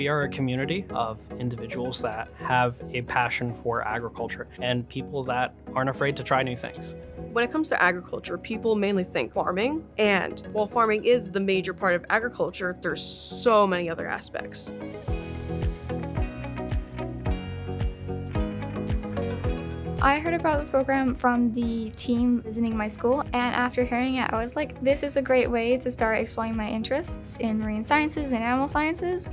We are a community of individuals that have a passion for agriculture and people that aren't afraid to try new things. When it comes to agriculture, people mainly think farming, and while farming is the major part of agriculture, there's so many other aspects. I heard about the program from the team visiting my school, and after hearing it, I was like, this is a great way to start exploring my interests in marine sciences and animal sciences.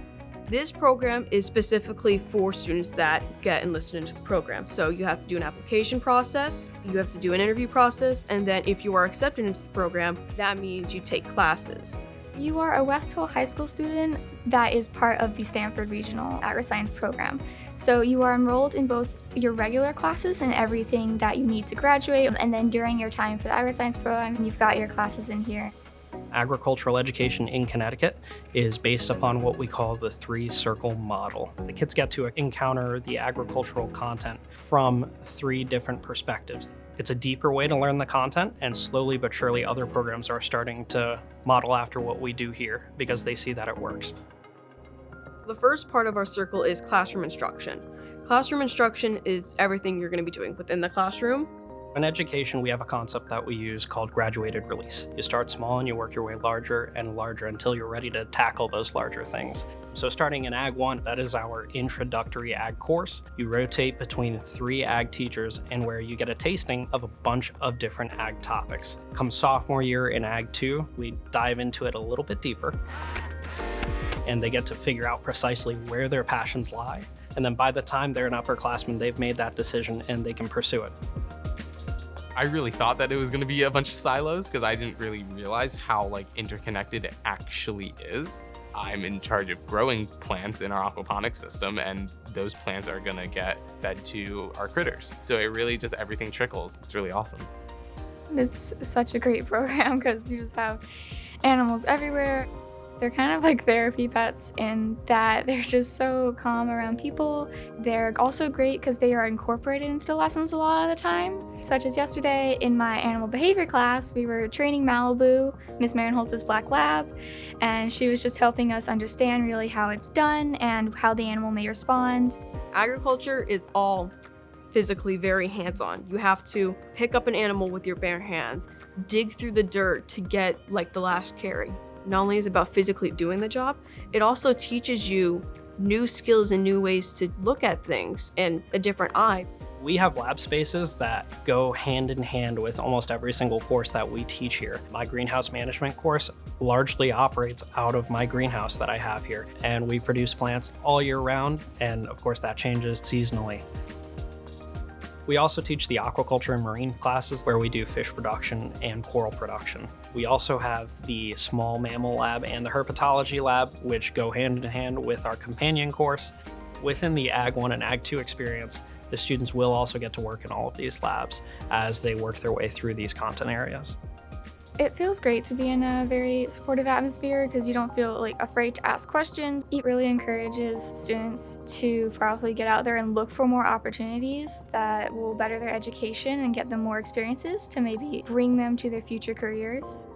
This program is specifically for students that get enlisted into the program. So you have to do an application process, you have to do an interview process, and then if you are accepted into the program, that means you take classes. You are a West Hill High School student that is part of the Stamford Regional Agriscience program. So you are enrolled in both your regular classes and everything that you need to graduate, and then during your time for the Agriscience program, you've got your classes in here. Agricultural education in Connecticut is based upon what we call the three-circle model. The kids get to encounter the agricultural content from three different perspectives. It's a deeper way to learn the content, and slowly but surely other programs are starting to model after what we do here because they see that it works. The first part of our circle is classroom instruction. Classroom instruction is everything you're going to be doing within the classroom. In education, we have a concept that we use called graduated release. You start small and you work your way larger and larger until you're ready to tackle those larger things. So starting in Ag 1, that is our introductory ag course. You rotate between 3 ag teachers and where you get a tasting of a bunch of different ag topics. Come sophomore year in Ag 2, we dive into it a little bit deeper, and they get to figure out precisely where their passions lie. And then by the time they're an upperclassman, they've made that decision and they can pursue it. I really thought that it was going to be a bunch of silos because I didn't really realize how interconnected it actually is. I'm in charge of growing plants in our aquaponics system, and those plants are going to get fed to our critters. So it really just everything trickles. It's really awesome. It's such a great program because you just have animals everywhere. They're kind of like therapy pets in that they're just so calm around people. They're also great because they are incorporated into the lessons a lot of the time. Such as yesterday in my animal behavior class, we were training Malibu, Miss Marinholtz's black lab, and she was just helping us understand really how it's done and how the animal may respond. Agriculture is all physically very hands-on. You have to pick up an animal with your bare hands, dig through the dirt to get the last carry. Not only is it about physically doing the job, it also teaches you new skills and new ways to look at things in a different eye. We have lab spaces that go hand in hand with almost every single course that we teach here. My greenhouse management course largely operates out of my greenhouse that I have here, and we produce plants all year round, and of course that changes seasonally. We also teach the aquaculture and marine classes where we do fish production and coral production. We also have the small mammal lab and the herpetology lab, which go hand in hand with our companion course. Within the Ag 1 and Ag 2 experience, the students will also get to work in all of these labs as they work their way through these content areas. It feels great to be in a very supportive atmosphere because you don't feel afraid to ask questions. It really encourages students to probably get out there and look for more opportunities that will better their education and get them more experiences to maybe bring them to their future careers.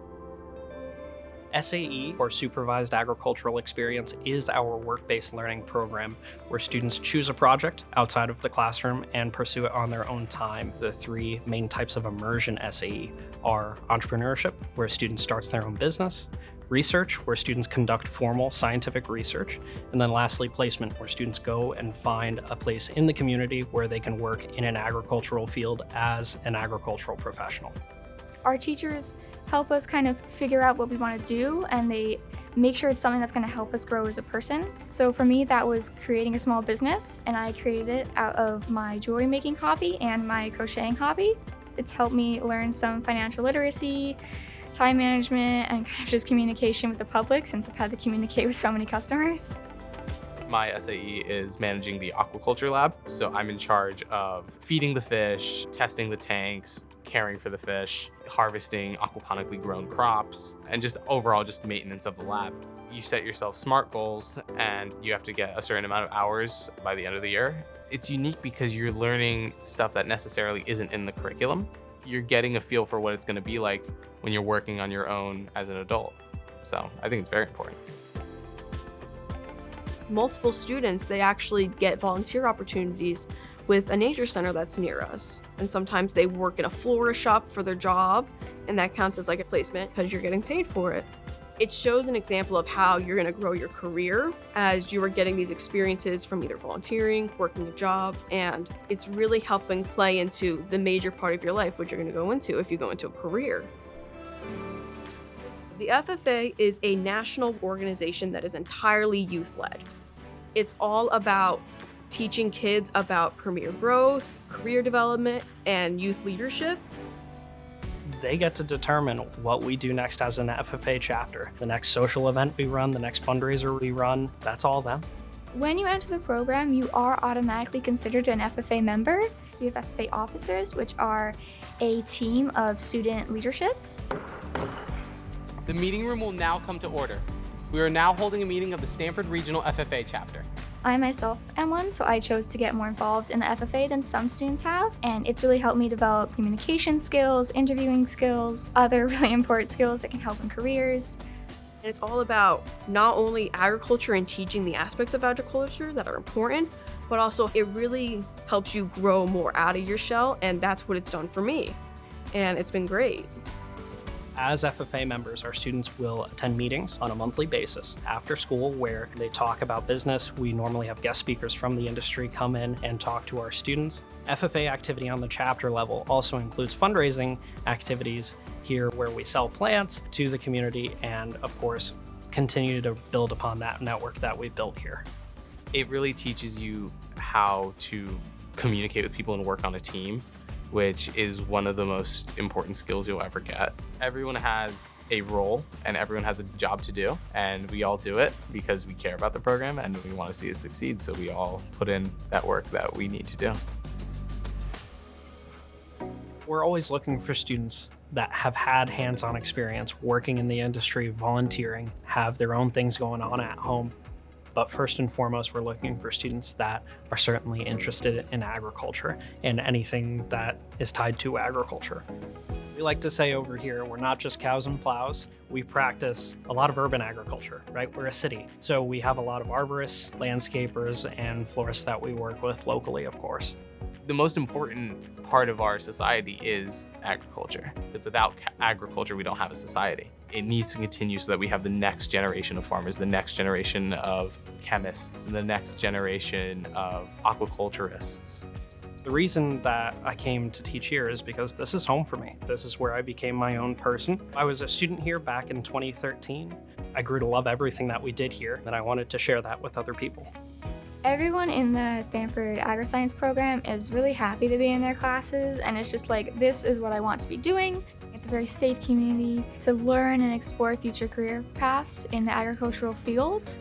SAE, or Supervised Agricultural Experience, is our work-based learning program where students choose a project outside of the classroom and pursue it on their own time. The 3 main types of immersion SAE are entrepreneurship, where students starts their own business, research, where students conduct formal scientific research, and then lastly, placement, where students go and find a place in the community where they can work in an agricultural field as an agricultural professional. Our teachers help us kind of figure out what we want to do, and they make sure it's something that's going to help us grow as a person. So for me, that was creating a small business, and I created it out of my jewelry making hobby and my crocheting hobby. It's helped me learn some financial literacy, time management, and kind of just communication with the public since I've had to communicate with so many customers. My SAE is managing the aquaculture lab, so I'm in charge of feeding the fish, testing the tanks, caring for the fish, harvesting aquaponically grown crops, and just overall just maintenance of the lab. You set yourself SMART goals and you have to get a certain amount of hours by the end of the year. It's unique because you're learning stuff that necessarily isn't in the curriculum. You're getting a feel for what it's going to be like when you're working on your own as an adult. So I think it's very important. multiple students, they actually get volunteer opportunities with a nature center that's near us. And sometimes they work in a florist shop for their job, and that counts as like a placement because you're getting paid for it. It shows an example of how you're going to grow your career as you are getting these experiences from either volunteering, working a job, and it's really helping play into the major part of your life, which you're going to go into if you go into a career. The FFA is a national organization that is entirely youth-led. It's all about teaching kids about career growth, career development, and youth leadership. They get to determine what we do next as an FFA chapter. The next social event we run, the next fundraiser we run, that's all them. When you enter the program, you are automatically considered an FFA member. We have FFA officers, which are a team of student leadership. The meeting room will now come to order. We are now holding a meeting of the Stamford Regional FFA chapter. I myself am one, so I chose to get more involved in the FFA than some students have, and it's really helped me develop communication skills, interviewing skills, other really important skills that can help in careers. And it's all about not only agriculture and teaching the aspects of agriculture that are important, but also it really helps you grow more out of your shell, and that's what it's done for me. And it's been great. As FFA members, our students will attend meetings on a monthly basis after school where they talk about business. We normally have guest speakers from the industry come in and talk to our students. FFA activity on the chapter level also includes fundraising activities here where we sell plants to the community and, of course, continue to build upon that network that we built here. It really teaches you how to communicate with people and work on a team, which is one of the most important skills you'll ever get. Everyone has a role and everyone has a job to do, and we all do it because we care about the program and we want to see it succeed, so we all put in that work that we need to do. We're always looking for students that have had hands-on experience working in the industry, volunteering, have their own things going on at home. But first and foremost, we're looking for students that are certainly interested in agriculture and anything that is tied to agriculture. We like to say over here, we're not just cows and plows. We practice a lot of urban agriculture, right? We're a city. So we have a lot of arborists, landscapers, and florists that we work with locally, of course. The most important part of our society is agriculture. Because without agriculture, we don't have a society. It needs to continue so that we have the next generation of farmers, the next generation of chemists, and the next generation of aquaculturists. The reason that I came to teach here is because this is home for me. This is where I became my own person. I was a student here back in 2013. I grew to love everything that we did here, and I wanted to share that with other people. Everyone in the Stamford Agriscience program is really happy to be in their classes, and it's just like, this is what I want to be doing. It's a very safe community to learn and explore future career paths in the agricultural field.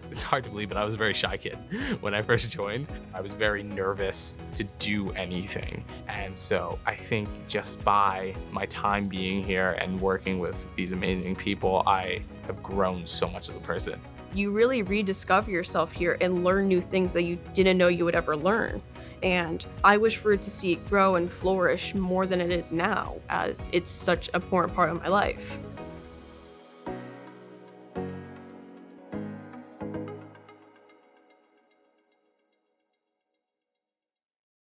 It's hard to believe, but I was a very shy kid when I first joined. I was very nervous to do anything. And so I think just by my time being here and working with these amazing people, I have grown so much as a person. You really rediscover yourself here and learn new things that you didn't know you would ever learn. And I wish for it to see it grow and flourish more than it is now, as it's such an important part of my life.